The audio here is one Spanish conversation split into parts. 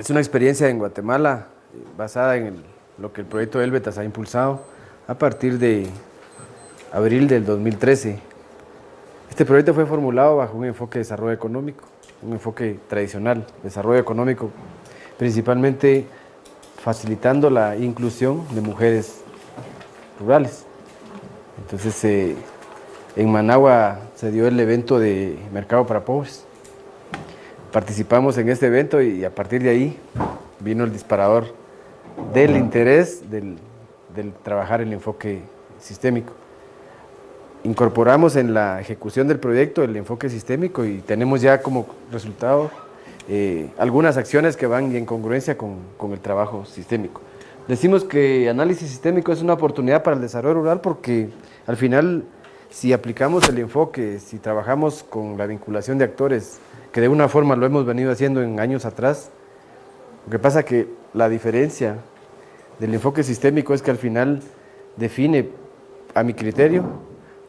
Es una experiencia en Guatemala basada en lo que el proyecto Helvetas ha impulsado a partir de abril del 2013. Este proyecto fue formulado bajo un enfoque de desarrollo económico, un enfoque tradicional, desarrollo económico, principalmente facilitando la inclusión de mujeres rurales. Entonces, en Managua se dio el evento de Mercado para Pobres. Participamos en este evento y a partir de ahí vino el disparador del interés del trabajar el enfoque sistémico. Incorporamos en la ejecución del proyecto el enfoque sistémico y tenemos ya como resultado algunas acciones que van en congruencia con el trabajo sistémico. Decimos que análisis sistémico es una oportunidad para el desarrollo rural porque al final, si aplicamos el enfoque, si trabajamos con la vinculación de actores, que de una forma lo hemos venido haciendo en años atrás, lo que pasa que la diferencia del enfoque sistémico es que al final define, a mi criterio,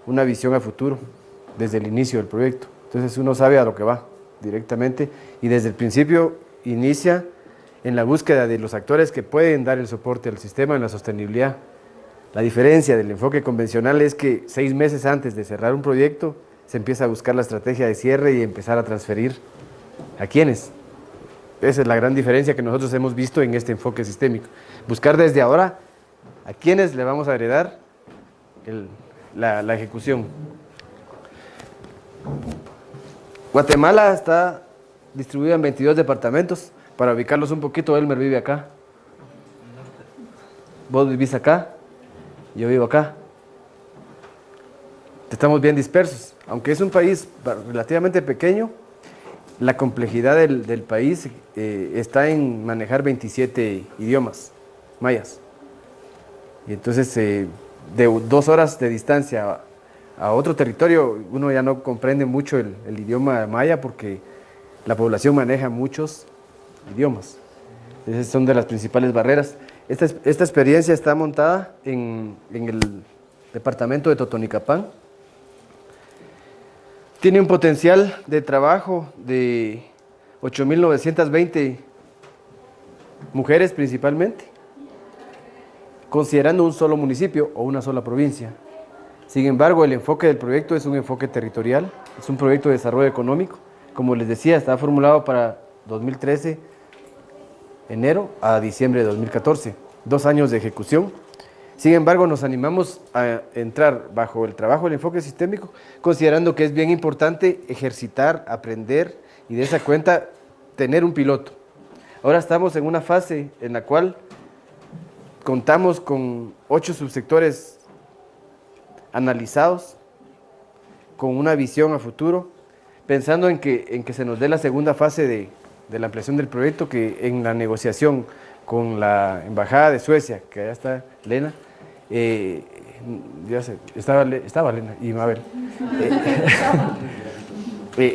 una visión a futuro desde el inicio del proyecto. Entonces uno sabe a lo que va directamente y desde el principio inicia en la búsqueda de los actores que pueden dar el soporte al sistema en la sostenibilidad. La diferencia del enfoque convencional es que 6 meses antes de cerrar un proyecto se empieza a buscar la estrategia de cierre y empezar a transferir a quiénes. Esa es la gran diferencia que nosotros hemos visto en este enfoque sistémico. Buscar desde ahora a quiénes le vamos a heredar la ejecución. Guatemala está distribuida en 22 departamentos. Para ubicarlos un poquito, Elmer vive acá. Vos vivís acá. Yo vivo acá. Estamos bien dispersos. Aunque es un país relativamente pequeño, la complejidad del país está en manejar 27 idiomas mayas. Y entonces, de 2 horas de distancia a otro territorio, uno ya no comprende mucho el idioma maya porque la población maneja muchos idiomas. Esas son de las principales barreras. Esta experiencia está montada en el departamento de Totonicapán. Tiene un potencial de trabajo de 8.920 mujeres principalmente, considerando un solo municipio o una sola provincia. Sin embargo, el enfoque del proyecto es un enfoque territorial, es un proyecto de desarrollo económico. Como les decía, está formulado para 2013, enero a diciembre de 2014, 2 años de ejecución. Sin embargo, nos animamos a entrar bajo el trabajo del enfoque sistémico, considerando que es bien importante ejercitar, aprender y de esa cuenta tener un piloto. Ahora estamos en una fase en la cual contamos con 8 subsectores analizados, con una visión a futuro, pensando en que se nos dé la segunda fase de la ampliación del proyecto, que en la negociación con la Embajada de Suecia, que allá está Lena, estaba Lena y Mabel.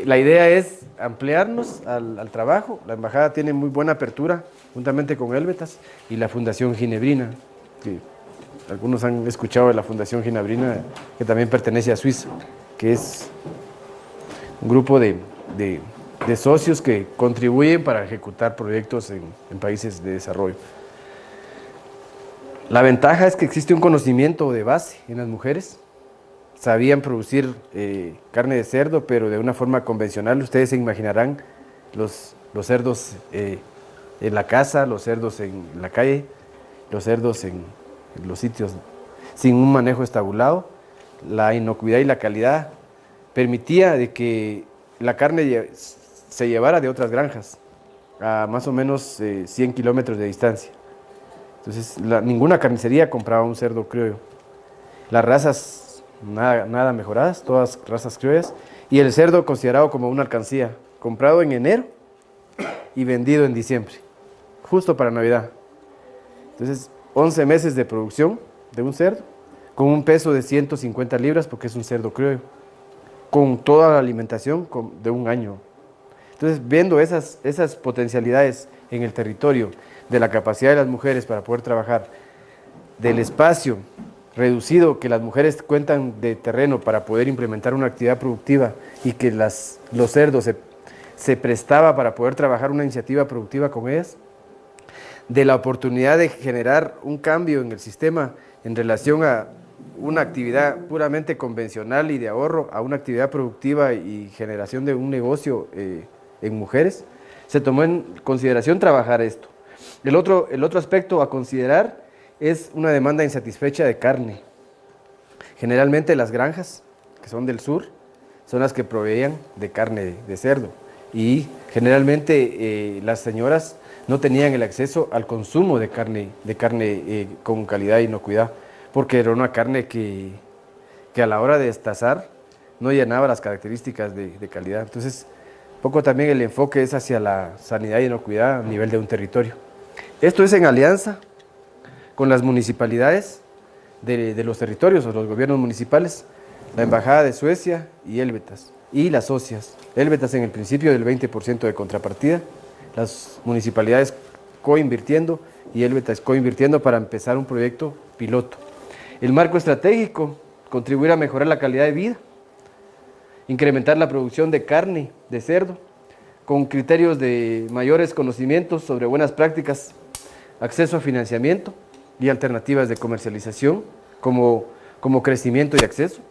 La idea es ampliarnos al trabajo. La Embajada tiene muy buena apertura, juntamente con Helvetas y la Fundación Ginebrina, que algunos han escuchado de la Fundación Ginebrina, que también pertenece a Suiza, que es un grupo de socios que contribuyen para ejecutar proyectos en países de desarrollo. La ventaja es que existe un conocimiento de base en las mujeres. Sabían producir carne de cerdo, pero de una forma convencional. Ustedes se imaginarán los cerdos en la casa, los cerdos en la calle, los cerdos en los sitios sin un manejo estabulado. La inocuidad y la calidad permitía de que la carne se llevara de otras granjas a más o menos 100 kilómetros de distancia. Entonces, ninguna carnicería compraba un cerdo criollo. Las razas nada mejoradas, todas razas criollas, y el cerdo considerado como una alcancía, comprado en enero y vendido en diciembre, justo para Navidad. Entonces, 11 meses de producción de un cerdo, con un peso de 150 libras, porque es un cerdo criollo, con toda la alimentación de un año. Entonces, viendo esas potencialidades en el territorio, de la capacidad de las mujeres para poder trabajar, del espacio reducido que las mujeres cuentan de terreno para poder implementar una actividad productiva y que los cerdos se prestaba para poder trabajar una iniciativa productiva con ellas, de la oportunidad de generar un cambio en el sistema en relación a una actividad puramente convencional y de ahorro a una actividad productiva y generación de un negocio en mujeres, se tomó en consideración trabajar esto. El otro aspecto a considerar es una demanda insatisfecha de carne. Generalmente las granjas, que son del sur, son las que proveían de carne de cerdo y generalmente las señoras no tenían el acceso al consumo de carne con calidad e inocuidad, porque era una carne que a la hora de destazar no llenaba las características de calidad. Entonces, poco también el enfoque es hacia la sanidad y inocuidad a nivel de un territorio. Esto es en alianza con las municipalidades de los territorios o los gobiernos municipales, la Embajada de Suecia y Helvetas, y las socias. Helvetas en el principio del 20% de contrapartida, las municipalidades coinvirtiendo y Helvetas coinvirtiendo para empezar un proyecto piloto. El marco estratégico, contribuir a mejorar la calidad de vida, incrementar la producción de carne de cerdo, con criterios de mayores conocimientos sobre buenas prácticas, acceso a financiamiento y alternativas de comercialización como crecimiento y acceso.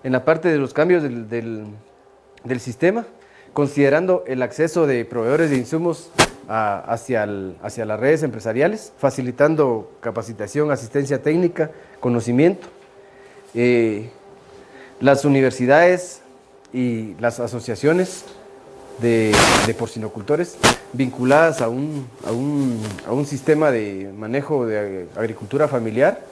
En la parte de los cambios del sistema, considerando el acceso de proveedores de insumos hacia las redes empresariales, facilitando capacitación, asistencia técnica, conocimiento. Las universidades y las asociaciones de porcinocultores vinculadas a un sistema de manejo de agricultura familiar,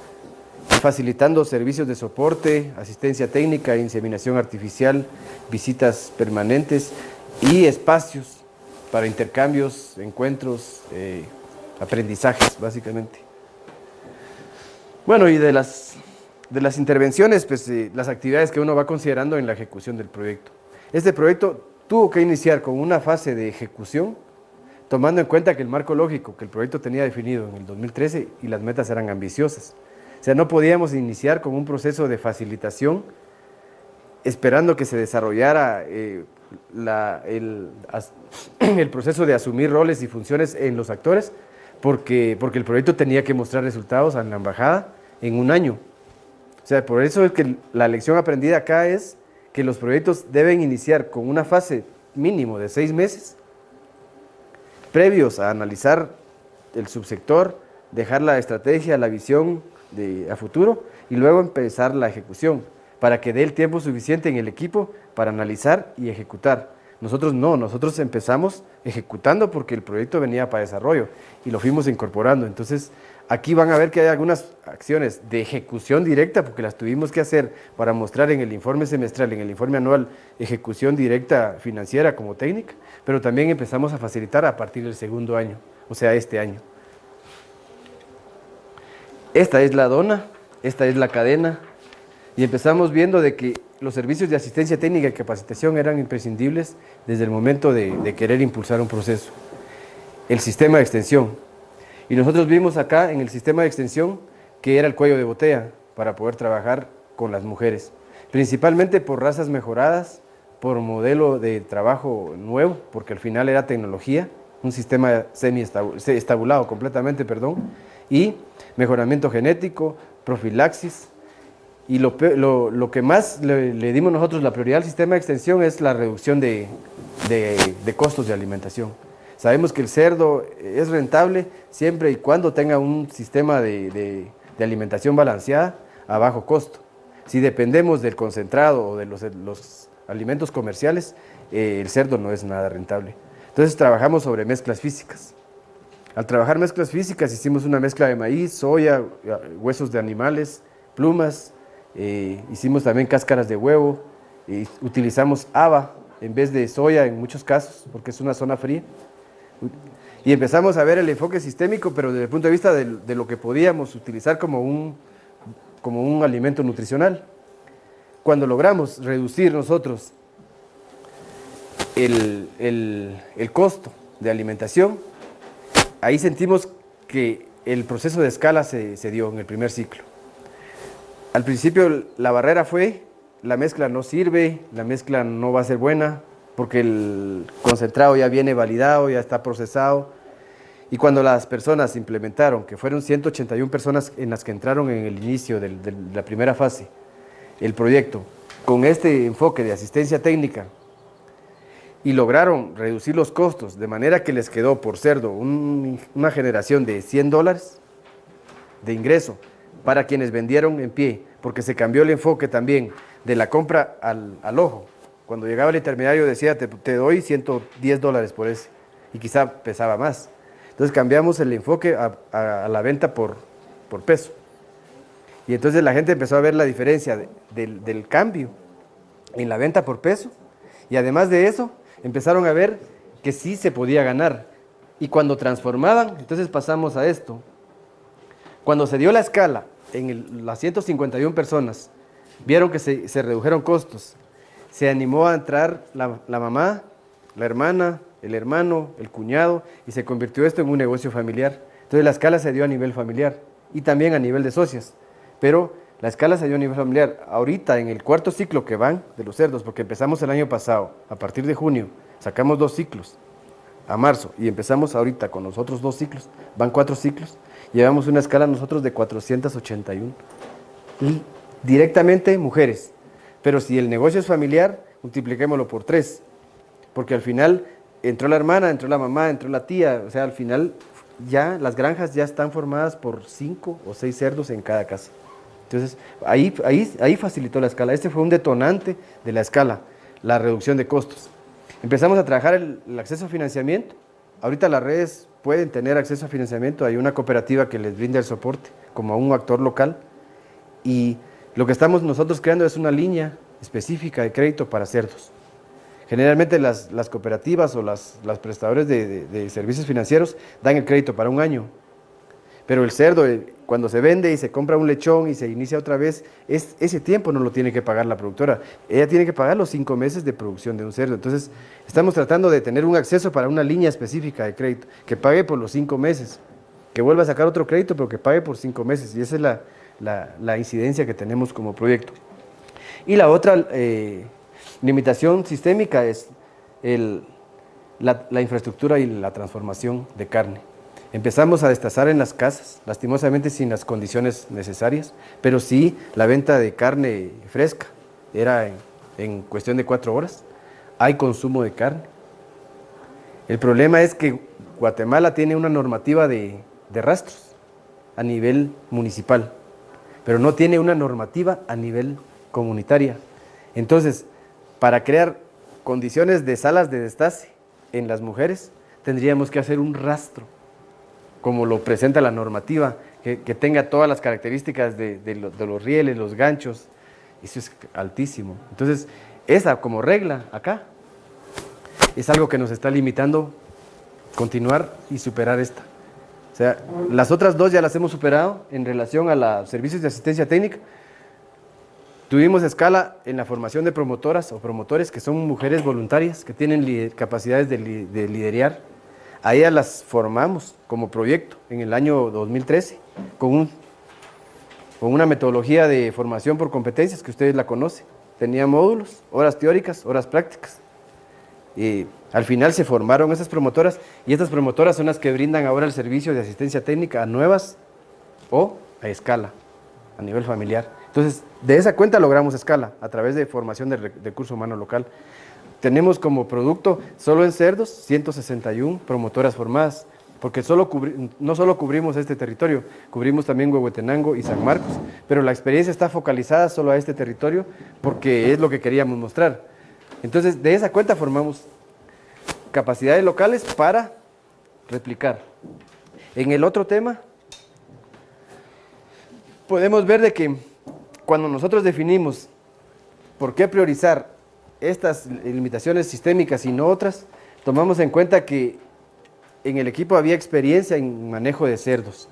facilitando servicios de soporte, asistencia técnica, inseminación artificial, visitas permanentes y espacios para intercambios, encuentros, aprendizajes, básicamente. Bueno, y de las intervenciones, pues las actividades que uno va considerando en la ejecución del proyecto. Este proyecto tuvo que iniciar con una fase de ejecución, tomando en cuenta que el marco lógico que el proyecto tenía definido en el 2013 y las metas eran ambiciosas. O sea, no podíamos iniciar con un proceso de facilitación esperando que se desarrollara el proceso de asumir roles y funciones en los actores, porque el proyecto tenía que mostrar resultados en la embajada en un año. O sea, por eso es que la lección aprendida acá es que los proyectos deben iniciar con una fase mínimo de 6 meses, previos a analizar el subsector, dejar la estrategia, la visión a futuro y luego empezar la ejecución, para que dé el tiempo suficiente en el equipo para analizar y ejecutar. Nosotros no, nosotros empezamos ejecutando porque el proyecto venía para desarrollo y lo fuimos incorporando. Entonces, aquí van a ver que hay algunas acciones de ejecución directa, porque las tuvimos que hacer para mostrar en el informe semestral, en el informe anual, ejecución directa financiera como técnica, pero también empezamos a facilitar a partir del segundo año, o sea, este año. Esta es la dona, esta es la cadena, y empezamos viendo de que los servicios de asistencia técnica y capacitación eran imprescindibles desde el momento de querer impulsar un proceso. El sistema de extensión. Y nosotros vimos acá en el sistema de extensión que era el cuello de botella para poder trabajar con las mujeres, principalmente por razas mejoradas, por modelo de trabajo nuevo, porque al final era tecnología, un sistema semi-estabulado completamente, y mejoramiento genético, profilaxis. Y lo que más le dimos nosotros la prioridad al sistema de extensión es la reducción de costos de alimentación. Sabemos que el cerdo es rentable siempre y cuando tenga un sistema de alimentación balanceada a bajo costo. Si dependemos del concentrado o de los alimentos comerciales, el cerdo no es nada rentable. Entonces trabajamos sobre mezclas físicas. Al trabajar mezclas físicas hicimos una mezcla de maíz, soya, huesos de animales, plumas, hicimos también cáscaras de huevo, utilizamos haba en vez de soya en muchos casos, porque es una zona fría. Y empezamos a ver el enfoque sistémico, pero desde el punto de vista de lo que podíamos utilizar como un alimento nutricional. Cuando logramos reducir nosotros el costo de alimentación, ahí sentimos que el proceso de escala se dio en el primer ciclo. Al principio la barrera fue, la mezcla no sirve, la mezcla no va a ser buena, porque el concentrado ya viene validado, ya está procesado, Y cuando las personas implementaron, que fueron 181 personas en las que entraron en el inicio de la primera fase, el proyecto, con este enfoque de asistencia técnica, y lograron reducir los costos, de manera que les quedó por cerdo una generación de $100 de ingreso para quienes vendieron en pie, porque se cambió el enfoque también de la compra al ojo. Cuando llegaba el intermediario decía, te doy $110 por ese, y quizá pesaba más. Entonces cambiamos el enfoque a la venta por peso. Y entonces la gente empezó a ver la diferencia del cambio en la venta por peso, y además de eso, empezaron a ver que sí se podía ganar. Y cuando transformaban, entonces pasamos a esto. Cuando se dio la escala en las 151 personas, vieron que se redujeron costos. Se animó a entrar la mamá, la hermana, el hermano, el cuñado, y se convirtió esto en un negocio familiar. Entonces la escala se dio a nivel familiar y también a nivel de socios. Pero la escala se dio a nivel familiar. Ahorita, en el cuarto ciclo que van de los cerdos, porque empezamos el año pasado, a partir de junio, sacamos 2 ciclos, a marzo, y empezamos ahorita con los otros 2 ciclos, van 4 ciclos, llevamos una escala nosotros de 481. Y directamente mujeres. Pero si el negocio es familiar, multipliquémoslo por 3, porque al final entró la hermana, entró la mamá, entró la tía, o sea, al final ya las granjas ya están formadas por 5 o 6 cerdos en cada casa. Entonces, ahí facilitó la escala. Este fue un detonante de la escala, la reducción de costos. Empezamos a trabajar el acceso a financiamiento. Ahorita las redes pueden tener acceso a financiamiento. Hay una cooperativa que les brinda el soporte como a un actor local. Y lo que estamos nosotros creando es una línea específica de crédito para cerdos. Generalmente las cooperativas o las prestadores de servicios financieros dan el crédito para un año. Pero el cerdo, cuando se vende y se compra un lechón y se inicia otra vez, ese tiempo no lo tiene que pagar la productora. Ella tiene que pagar los 5 meses de producción de un cerdo. Entonces, estamos tratando de tener un acceso para una línea específica de crédito, que pague por los 5 meses, que vuelva a sacar otro crédito, pero que pague por 5 meses. Y esa es la incidencia que tenemos como proyecto. Y la otra limitación sistémica es la infraestructura y la transformación de carne. Empezamos a destazar en las casas, lastimosamente sin las condiciones necesarias, pero sí la venta de carne fresca era en cuestión de 4 horas. Hay consumo de carne. El problema es que Guatemala tiene una normativa de rastros a nivel municipal, pero no tiene una normativa a nivel comunitaria. Entonces, para crear condiciones de salas de destace en las mujeres, tendríamos que hacer un rastro, como lo presenta la normativa, que tenga todas las características de los rieles, los ganchos. Eso es altísimo. Entonces, esa como regla acá es algo que nos está limitando continuar y superar esta. O sea, las otras 2 ya las hemos superado en relación a los servicios de asistencia técnica. Tuvimos escala en la formación de promotoras o promotores, que son mujeres voluntarias que tienen capacidades de liderar. A ellas las formamos como proyecto en el año 2013 con una metodología de formación por competencias que ustedes la conocen. Tenía módulos, horas teóricas, horas prácticas. Y al final se formaron esas promotoras, y estas promotoras son las que brindan ahora el servicio de asistencia técnica a nuevas o a escala, a nivel familiar. Entonces, de esa cuenta logramos escala a través de formación de recurso humano local. Tenemos como producto, solo en cerdos, 161 promotoras formadas, porque no solo cubrimos este territorio, cubrimos también Huehuetenango y San Marcos, pero la experiencia está focalizada solo a este territorio porque es lo que queríamos mostrar. Entonces, de esa cuenta formamos capacidades locales para replicar. En el otro tema, podemos ver de que cuando nosotros definimos por qué priorizar estas limitaciones sistémicas y no otras, tomamos en cuenta que en el equipo había experiencia en manejo de cerdos.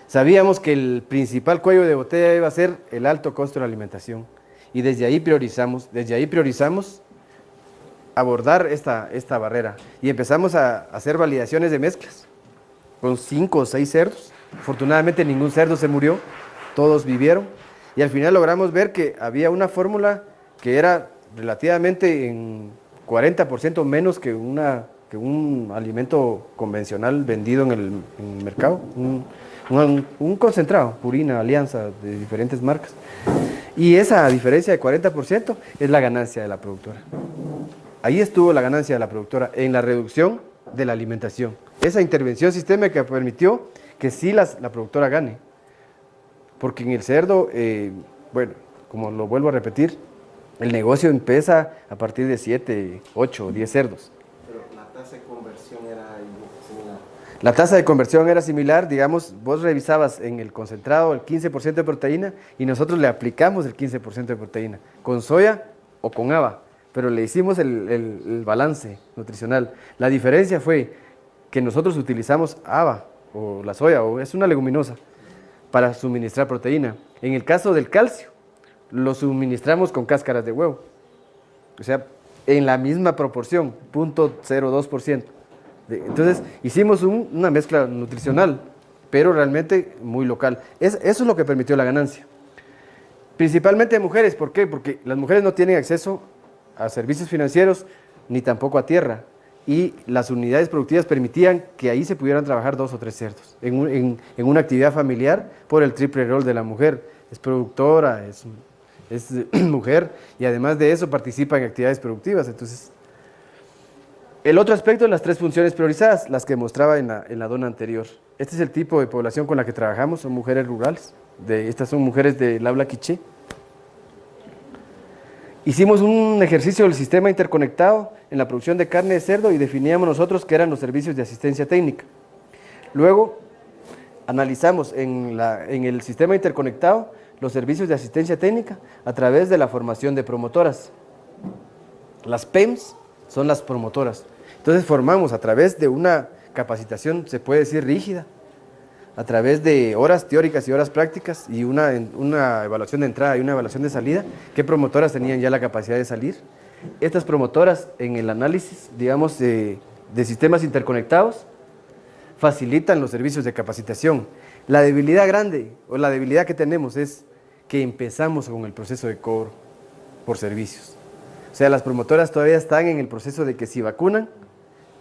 Sabíamos que el principal cuello de botella iba a ser el alto costo de la alimentación. Y desde ahí priorizamos abordar esta barrera. Y empezamos a hacer validaciones de mezclas con 5 o 6 cerdos. Afortunadamente ningún cerdo se murió, todos vivieron. Y al final logramos ver que había una fórmula que era relativamente en 40% menos que una que un alimento convencional vendido en el mercado, un concentrado, Purina, Alianza, de diferentes marcas. Y esa diferencia de 40% es la ganancia de la productora. Ahí estuvo la ganancia de la productora, en la reducción de la alimentación. Esa intervención sistémica permitió que sí la productora gane. Porque en el cerdo, bueno, como lo vuelvo a repetir, el negocio empieza a partir de 7, 8 o 10 cerdos. Pero la tasa de conversión era similar. La tasa de conversión era similar, digamos, vos revisabas en el concentrado el 15% de proteína y nosotros le aplicamos el 15% de proteína, con soya o con haba, pero le hicimos el balance nutricional. La diferencia fue que nosotros utilizamos haba o la soya, o es una leguminosa, para suministrar proteína. En el caso del calcio, lo suministramos con cáscaras de huevo, o sea, en la misma proporción, 0.02%. Entonces, hicimos una mezcla nutricional, pero realmente muy local. Eso es lo que permitió la ganancia. Principalmente de mujeres, ¿por qué? Porque las mujeres no tienen acceso a servicios financieros, ni tampoco a tierra, y las unidades productivas permitían que ahí se pudieran trabajar 2 o 3 cerdos, en una actividad familiar, por el triple rol de la mujer. Es productora, es mujer, y además de eso participa en actividades productivas. Entonces, el otro aspecto, las 3 funciones priorizadas, las que mostraba en la dona anterior. Este es el tipo de población con la que trabajamos, son mujeres rurales, estas son mujeres del habla quiché. Hicimos un ejercicio del sistema interconectado en la producción de carne de cerdo y definíamos nosotros qué eran los servicios de asistencia técnica. Luego, analizamos en el sistema interconectado los servicios de asistencia técnica a través de la formación de promotoras. Las PEMS son las promotoras. Entonces formamos a través de una capacitación, se puede decir rígida, a través de horas teóricas y horas prácticas y una evaluación de entrada y una evaluación de salida, qué promotoras tenían ya la capacidad de salir. Estas promotoras en el análisis, digamos, de sistemas interconectados, facilitan los servicios de capacitación. La debilidad grande o la debilidad que tenemos es que empezamos con el proceso de cobro por servicios. O sea, las promotoras todavía están en el proceso de que si vacunan,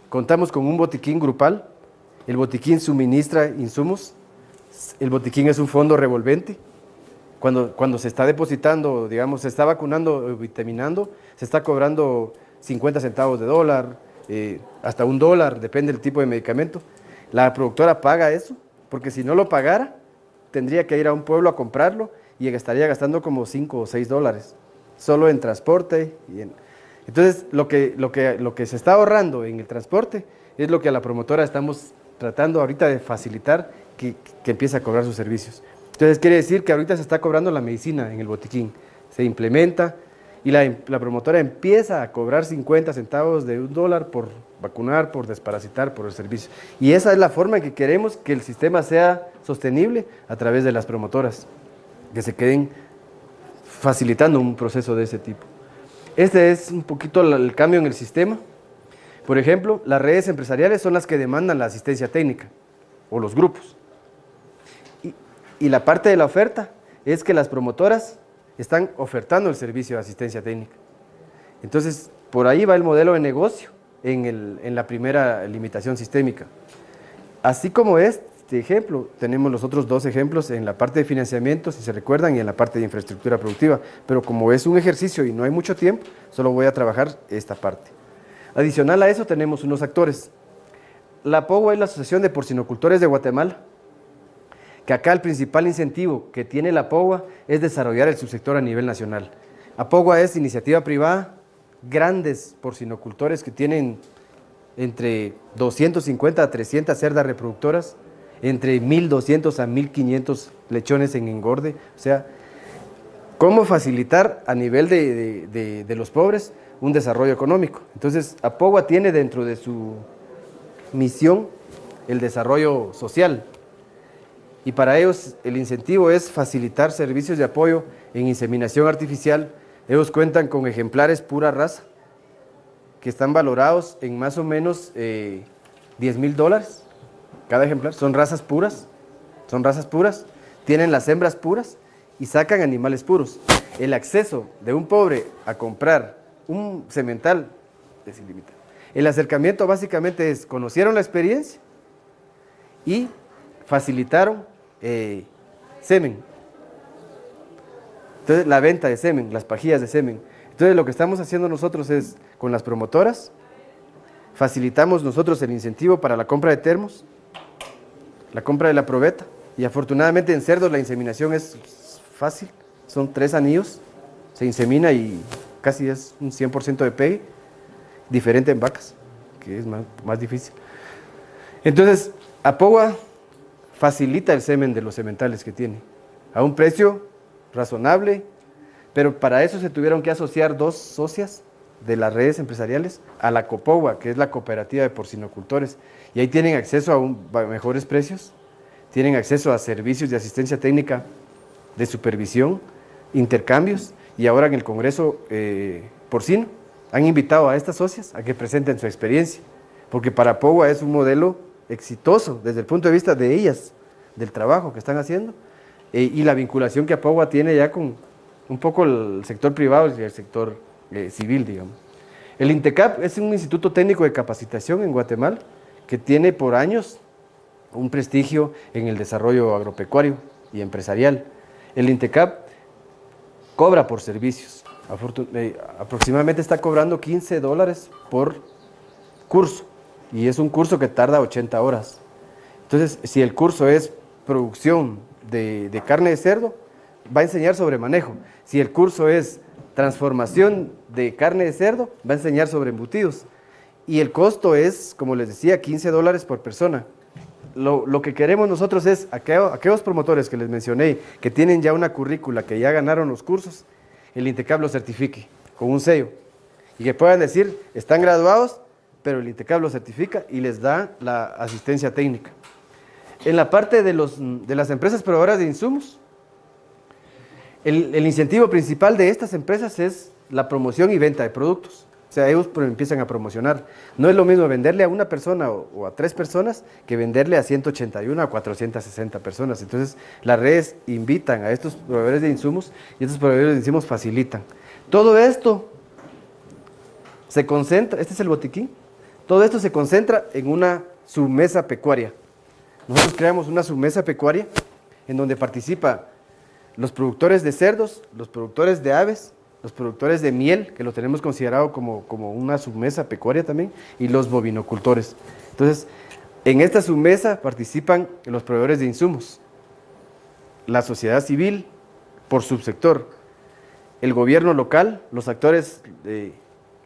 contamos con un botiquín grupal, el botiquín suministra insumos, el botiquín es un fondo revolvente. Cuando se está depositando, digamos, se está vacunando, vitaminando, se está cobrando 50 centavos de dólar, hasta $1, depende del tipo de medicamento. La productora paga eso, porque si no lo pagara, tendría que ir a un pueblo a comprarlo y estaría gastando como 5 o 6 dólares, solo en transporte. Entonces, lo que se está ahorrando en el transporte es lo que a la promotora estamos tratando ahorita de facilitar que empiece a cobrar sus servicios. Entonces, quiere decir que ahorita se está cobrando la medicina en el botiquín, se implementa y la promotora empieza a cobrar 50 centavos de $1 por vacunar, por desparasitar, por el servicio. Y esa es la forma en que queremos que el sistema sea sostenible a través de las promotoras, que se queden facilitando un proceso de ese tipo. Este es un poquito el cambio en el sistema. Por ejemplo, las redes empresariales son las que demandan la asistencia técnica, o los grupos. Y la parte de la oferta es que las promotoras están ofertando el servicio de asistencia técnica. Entonces, por ahí va el modelo de negocio en la primera limitación sistémica. Así como este ejemplo, tenemos los otros 2 ejemplos en la parte de financiamiento, si se recuerdan, y en la parte de infraestructura productiva. Pero como es un ejercicio y no hay mucho tiempo, solo voy a trabajar esta parte. Adicional a eso tenemos unos actores. La POGUA es la Asociación de Porcinocultores de Guatemala, que acá el principal incentivo que tiene la POGUA es desarrollar el subsector a nivel nacional. APOGUA es iniciativa privada, grandes porcinocultores que tienen entre 250 a 300 cerdas reproductoras, entre 1.200 a 1.500 lechones en engorde. O sea, ¿cómo facilitar a nivel de los pobres un desarrollo económico? Entonces, APOGUA tiene dentro de su misión el desarrollo social. Y para ellos el incentivo es facilitar servicios de apoyo en inseminación artificial. Ellos cuentan con ejemplares pura raza, que están valorados en más o menos $10,000 cada ejemplar. Son razas puras, tienen las hembras puras y sacan animales puros. El acceso de un pobre a comprar un semental es ilimitado. El acercamiento básicamente es, conocieron la experiencia y facilitaron semen. Entonces, la venta de semen, las pajillas de semen. Entonces, lo que estamos haciendo nosotros es, con las promotoras, facilitamos nosotros el incentivo para la compra de termos, la compra de la probeta, y afortunadamente en cerdos la inseminación es fácil, son 3 anillos, se insemina y casi es un 100% de pegue, diferente en vacas, que es más difícil. Entonces, Apowa facilita el semen de los sementales que tiene, a un precio razonable, pero para eso se tuvieron que asociar 2 socias de las redes empresariales a la Copowa, que es la cooperativa de porcinocultores, y ahí tienen acceso a mejores precios, tienen acceso a servicios de asistencia técnica, de supervisión, intercambios, y ahora en el Congreso porcino han invitado a estas socias a que presenten su experiencia, porque para Apowa es un modelo exitoso desde el punto de vista de ellas, del trabajo que están haciendo, y la vinculación que Apowa tiene ya con un poco el sector privado y el sector civil, digamos. El INTECAP es un instituto técnico de capacitación en Guatemala que tiene por años un prestigio en el desarrollo agropecuario y empresarial. El INTECAP cobra por servicios, aproximadamente está cobrando $15 por curso, y es un curso que tarda 80 horas. Entonces, si el curso es producción de carne de cerdo, va a enseñar sobre manejo. Si el curso es transformación de carne de cerdo, va a enseñar sobre embutidos. Y el costo es, como les decía, $15 por persona. Lo que queremos nosotros es, aquellos promotores que les mencioné, que tienen ya una currícula, que ya ganaron los cursos, el INTECAP los certifique con un sello. Y que puedan decir, están graduados, pero el INTECAP los certifica y les da la asistencia técnica. En la parte de las empresas proveedoras de insumos, el incentivo principal de estas empresas es la promoción y venta de productos. O sea, ellos empiezan a promocionar. No es lo mismo venderle a una persona o a 3 personas que venderle a 181 a 460 personas. Entonces, las redes invitan a estos proveedores de insumos y estos proveedores de insumos facilitan. Todo esto se concentra, este es el botiquín, todo esto se concentra en una submesa pecuaria. Nosotros creamos una submesa pecuaria en donde participa los productores de cerdos, los productores de aves, los productores de miel, que lo tenemos considerado como una submesa pecuaria también, y los bovinocultores. Entonces, en esta submesa participan los proveedores de insumos, la sociedad civil por subsector, el gobierno local, los actores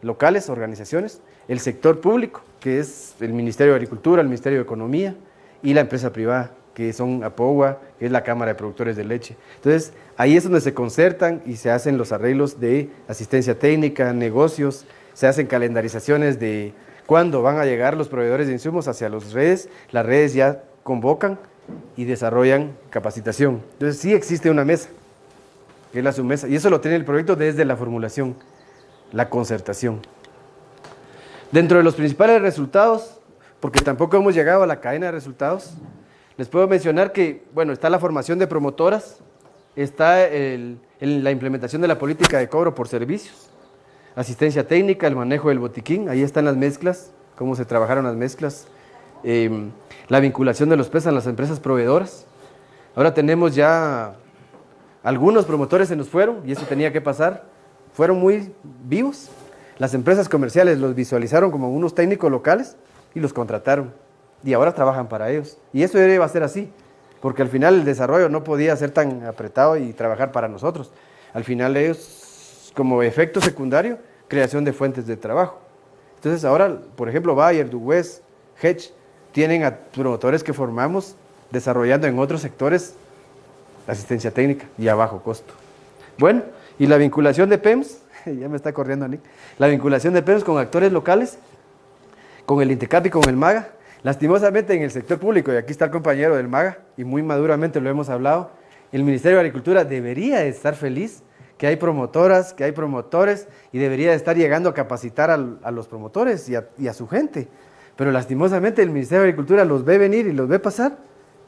locales, organizaciones, el sector público, que es el Ministerio de Agricultura, el Ministerio de Economía, y la empresa privada, que son Apowa, que es la Cámara de Productores de Leche. Entonces, ahí es donde se concertan y se hacen los arreglos de asistencia técnica, negocios, se hacen calendarizaciones de cuándo van a llegar los proveedores de insumos hacia las redes ya convocan y desarrollan capacitación. Entonces, sí existe una mesa, que es la submesa, y eso lo tiene el proyecto desde la formulación, la concertación. Dentro de los principales resultados, porque tampoco hemos llegado a la cadena de resultados, les puedo mencionar que, bueno, está la formación de promotoras, está la implementación de la política de cobro por servicios, asistencia técnica, el manejo del botiquín, ahí están las mezclas, cómo se trabajaron las mezclas, la vinculación de los peces a las empresas proveedoras. Ahora tenemos ya algunos promotores se nos fueron, y eso tenía que pasar, fueron muy vivos. Las empresas comerciales los visualizaron como unos técnicos locales y los contrataron. Y ahora trabajan para ellos. Y eso iba a ser así, porque al final el desarrollo no podía ser tan apretado y trabajar para nosotros. Al final ellos, como efecto secundario, creación de fuentes de trabajo. Entonces ahora, por ejemplo, Bayer, Duwes, Hedge, tienen a promotores que formamos desarrollando en otros sectores asistencia técnica y a bajo costo. Bueno, y la vinculación de PEMS, ya me está corriendo Nick, la vinculación de PEMS con actores locales, con el INTECAP y con el MAGA. Lastimosamente en el sector público, y aquí está el compañero del MAGA, y muy maduramente lo hemos hablado, el Ministerio de Agricultura debería estar feliz que hay promotoras, que hay promotores, y debería estar llegando a capacitar a los promotores y a su gente. Pero lastimosamente el Ministerio de Agricultura los ve venir y los ve pasar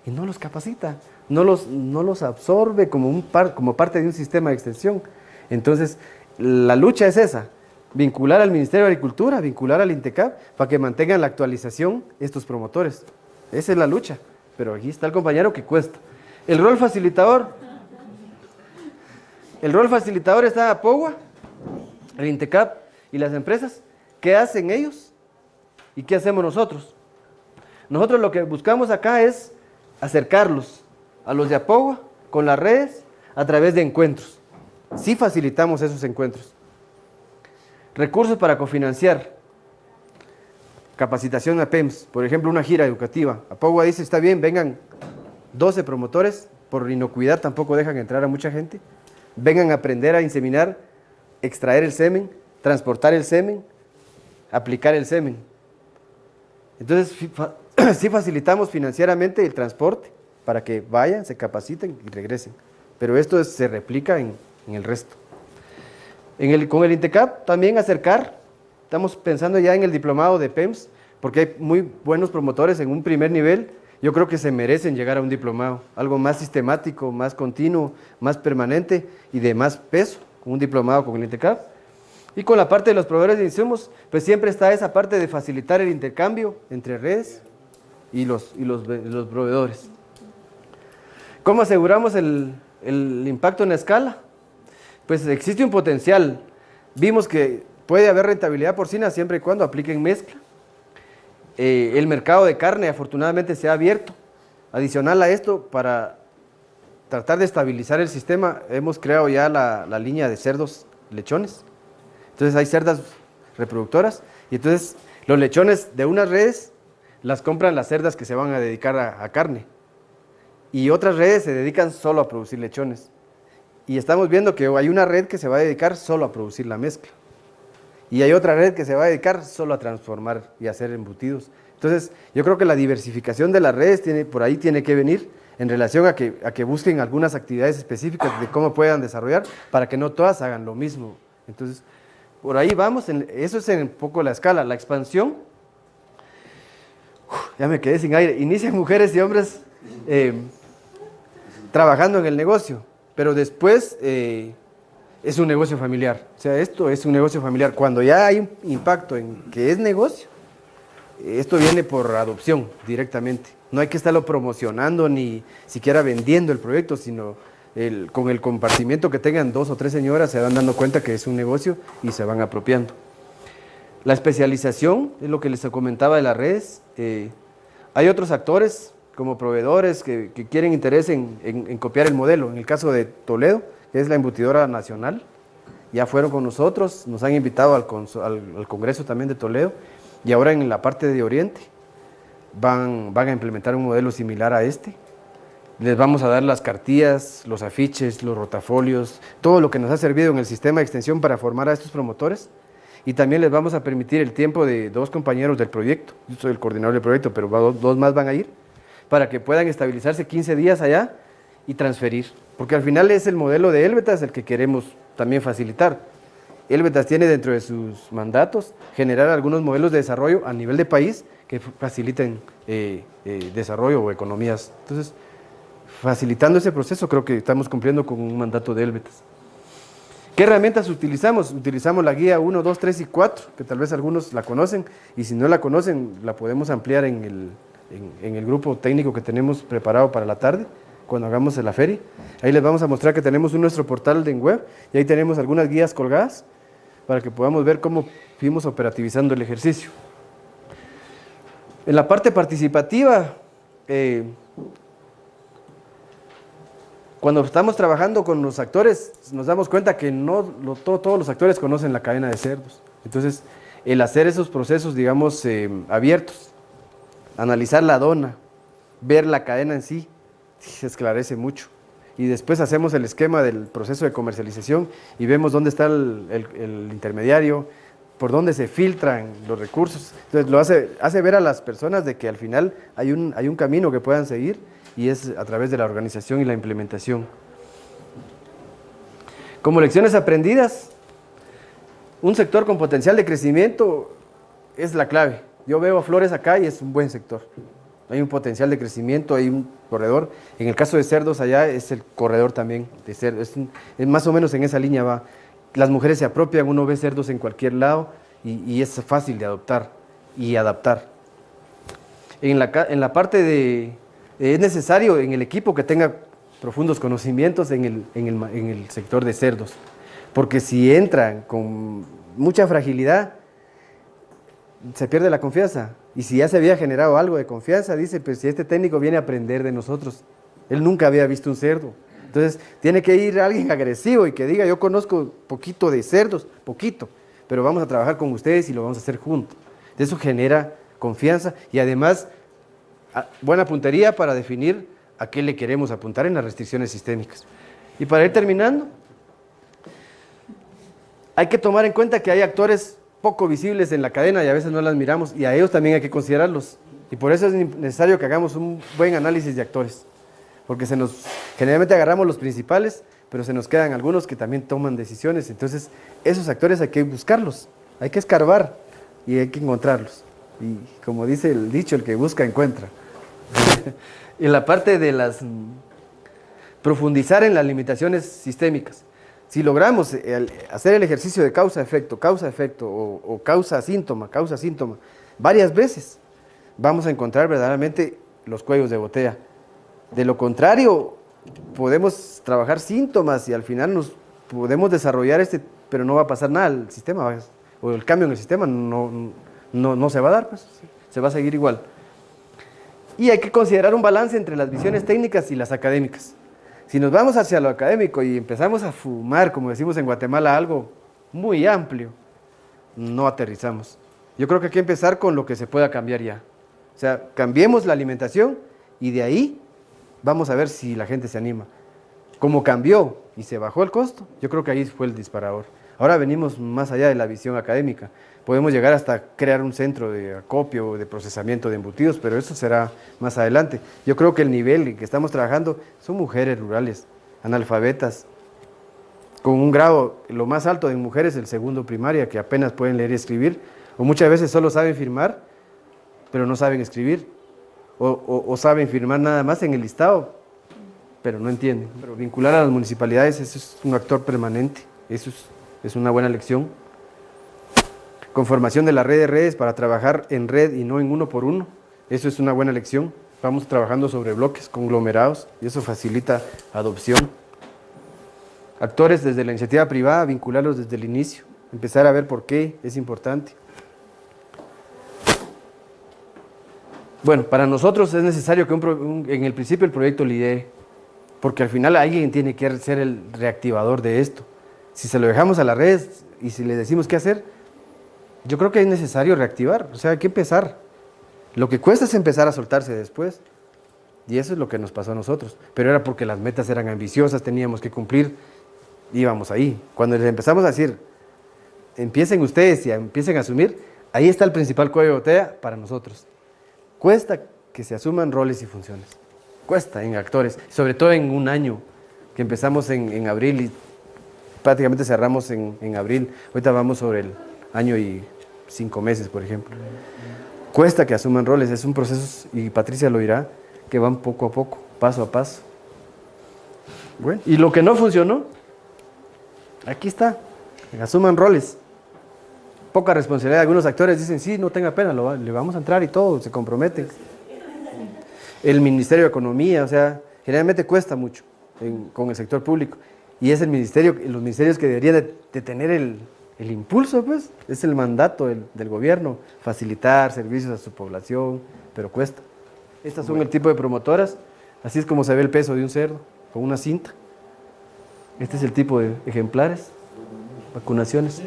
y no los capacita, no los absorbe como parte de un sistema de extensión. Entonces, la lucha es esa, vincular al Ministerio de Agricultura, vincular al INTECAP, para que mantengan la actualización estos promotores. Esa es la lucha, pero aquí está el compañero que cuesta. El rol facilitador está a POGUA, el INTECAP y las empresas. ¿Qué hacen ellos y qué hacemos nosotros? Nosotros lo que buscamos acá es acercarlos a los de APOGUA con las redes a través de encuentros. Sí facilitamos esos encuentros. Recursos para cofinanciar. Capacitación a PEMS, por ejemplo, una gira educativa. APOGUA dice, está bien, vengan 12 promotores, por inocuidad tampoco dejan entrar a mucha gente. Vengan a aprender a inseminar, extraer el semen, transportar el semen, aplicar el semen. Entonces, sí facilitamos financieramente el transporte para que vayan, se capaciten y regresen. Pero esto se replica en el resto. Con el INTECAP también acercar, estamos pensando ya en el diplomado de PEMS, porque hay muy buenos promotores en un primer nivel. Yo creo que se merecen llegar a un diplomado, algo más sistemático, más continuo, más permanente y de más peso, con un diplomado con el INTECAP. Y con la parte de los proveedores de insumos, pues siempre está esa parte de facilitar el intercambio entre redes y los proveedores. ¿Cómo aseguramos el impacto en la escala? Pues existe un potencial. Vimos que puede haber rentabilidad porcina siempre y cuando apliquen mezcla. El mercado de carne afortunadamente se ha abierto. Adicional a esto, para tratar de estabilizar el sistema, hemos creado ya la línea de cerdos lechones. Entonces hay cerdas reproductoras y entonces los lechones de unas redes las compran las cerdas que se van a dedicar a carne y otras redes se dedican solo a producir lechones. Y estamos viendo que hay una red que se va a dedicar solo a producir la mezcla y hay otra red que se va a dedicar solo a transformar y hacer embutidos. Entonces yo creo que la diversificación de las redes por ahí tiene que venir en relación a que busquen algunas actividades específicas de cómo puedan desarrollar para que no todas hagan lo mismo. Entonces por ahí vamos, eso es un poco la escala, la expansión. Ya me quedé sin aire. Inician mujeres y hombres trabajando en el negocio, pero después es un negocio familiar. O sea, esto es un negocio familiar. Cuando ya hay un impacto en que es negocio, esto viene por adopción directamente. No hay que estarlo promocionando ni siquiera vendiendo el proyecto, sino con el compartimiento que tengan 2 o 3 señoras se van dando cuenta que es un negocio y se van apropiando. La especialización es lo que les comentaba de las redes. Hay otros actores como proveedores que quieren interés en copiar el modelo. En el caso de Toledo, que es la embutidora nacional, ya fueron con nosotros, nos han invitado al Congreso también de Toledo y ahora en la parte de Oriente van a implementar un modelo similar a este. Les vamos a dar las cartillas, los afiches, los rotafolios, todo lo que nos ha servido en el sistema de extensión para formar a estos promotores. Y también les vamos a permitir el tiempo de 2 compañeros del proyecto. Yo soy el coordinador del proyecto, pero 2 más van a ir, para que puedan estabilizarse 15 días allá y transferir. Porque al final es el modelo de Elvetas el que queremos también facilitar. Elvetas tiene dentro de sus mandatos generar algunos modelos de desarrollo a nivel de país que faciliten desarrollo o economías. Entonces, facilitando ese proceso, creo que estamos cumpliendo con un mandato de Elvetas. ¿Qué herramientas utilizamos? Utilizamos la guía 1, 2, 3 y 4, que tal vez algunos la conocen, y si no la conocen, la podemos ampliar en el grupo técnico que tenemos preparado para la tarde, cuando hagamos la feria. Ahí les vamos a mostrar que tenemos nuestro portal de web, y ahí tenemos algunas guías colgadas, para que podamos ver cómo fuimos operativizando el ejercicio. En la parte participativa, cuando estamos trabajando con los actores, nos damos cuenta que todos los actores conocen la cadena de cerdos. Entonces, el hacer esos procesos, digamos, abiertos, analizar la dona, ver la cadena en sí, se esclarece mucho. Y después hacemos el esquema del proceso de comercialización y vemos dónde está el intermediario, por dónde se filtran los recursos. Entonces, lo hace ver a las personas de que al final hay un camino que puedan seguir, y es a través de la organización y la implementación. Como lecciones aprendidas, un sector con potencial de crecimiento es la clave. Yo veo a Flores acá y es un buen sector. Hay un potencial de crecimiento, hay un corredor. En el caso de cerdos allá es el corredor también de cerdos. Es más o menos en esa línea va. las mujeres se apropian, uno ve cerdos en cualquier lado y es fácil de adoptar y adaptar. En la parte es necesario en el equipo que tenga profundos conocimientos en el sector de cerdos, porque si entran con mucha fragilidad, se pierde la confianza. Y si ya se había generado algo de confianza, dice, pues si este técnico viene a aprender de nosotros, él nunca había visto un cerdo. Entonces, tiene que ir alguien agresivo y que diga, yo conozco poquito de cerdos, poquito, pero vamos a trabajar con ustedes y lo vamos a hacer juntos. Eso genera confianza y además buena puntería para definir a qué le queremos apuntar en las restricciones sistémicas. Y para ir terminando, hay que tomar en cuenta que hay actores poco visibles en la cadena y a veces no las miramos y a ellos también hay que considerarlos. Y por eso es necesario que hagamos un buen análisis de actores, porque generalmente agarramos los principales, pero se nos quedan algunos que también toman decisiones. Entonces, esos actores hay que buscarlos, hay que escarbar y hay que encontrarlos. Y como dice el dicho, el que busca encuentra. En la parte de profundizar en las limitaciones sistémicas. Si logramos hacer el ejercicio de causa-efecto o causa-síntoma, varias veces, vamos a encontrar verdaderamente los cuellos de botella. De lo contrario, podemos trabajar síntomas y al final nos podemos desarrollar pero no va a pasar nada, el sistema o el cambio en el sistema no se va a dar, pues, se va a seguir igual. Y hay que considerar un balance entre las visiones técnicas y las académicas. Si nos vamos hacia lo académico y empezamos a fumar, como decimos en Guatemala, algo muy amplio, no aterrizamos. Yo creo que hay que empezar con lo que se pueda cambiar ya. O sea, cambiemos la alimentación y de ahí vamos a ver si la gente se anima. Como cambió y se bajó el costo, yo creo que ahí fue el disparador. Ahora venimos más allá de la visión académica. Podemos llegar hasta crear un centro de acopio o de procesamiento de embutidos, pero eso será más adelante. Yo creo que el nivel en que estamos trabajando son mujeres rurales, analfabetas, con un grado, lo más alto de mujeres, el segundo primaria, que apenas pueden leer y escribir, o muchas veces solo saben firmar, pero no saben escribir, o saben firmar nada más en el listado, pero no entienden. Pero vincular a las municipalidades, eso es un actor permanente, eso es una buena lección. Conformación de la red de redes para trabajar en red y no en uno por uno, eso es una buena lección. Vamos trabajando sobre bloques, conglomerados, y eso facilita adopción. Actores desde la iniciativa privada, vincularlos desde el inicio, empezar a ver por qué es importante. Bueno, para nosotros es necesario que en el principio el proyecto lidere, porque al final alguien tiene que ser el reactivador de esto. Si se lo dejamos a las redes y si le decimos qué hacer, yo creo que es necesario reactivar, o sea, hay que empezar. Lo que cuesta es empezar a soltarse después, y eso es lo que nos pasó a nosotros, pero era porque las metas eran ambiciosas, teníamos que cumplir, íbamos ahí. Cuando les empezamos a decir, empiecen ustedes y empiecen a asumir, ahí está el principal cuello de botella para nosotros. Cuesta que se asuman roles y funciones, cuesta en actores, sobre todo en un año, que empezamos en abril y prácticamente cerramos en abril, ahorita vamos sobre el año y 5 meses, por ejemplo. Cuesta que asuman roles, es un proceso, y Patricia lo dirá, que van poco a poco, paso a paso. Bueno, y lo que no funcionó, aquí está, asuman roles. Poca responsabilidad, algunos actores dicen, sí, no tenga pena, le vamos a entrar y todo, se comprometen. El Ministerio de Economía, o sea, generalmente cuesta mucho con el sector público, y es los ministerios que deberían de tener el impulso, pues, es el mandato del gobierno, facilitar servicios a su población, pero cuesta. Estas son el tipo de promotoras, así es como se ve el peso de un cerdo, con una cinta. Este es el tipo de ejemplares, vacunaciones.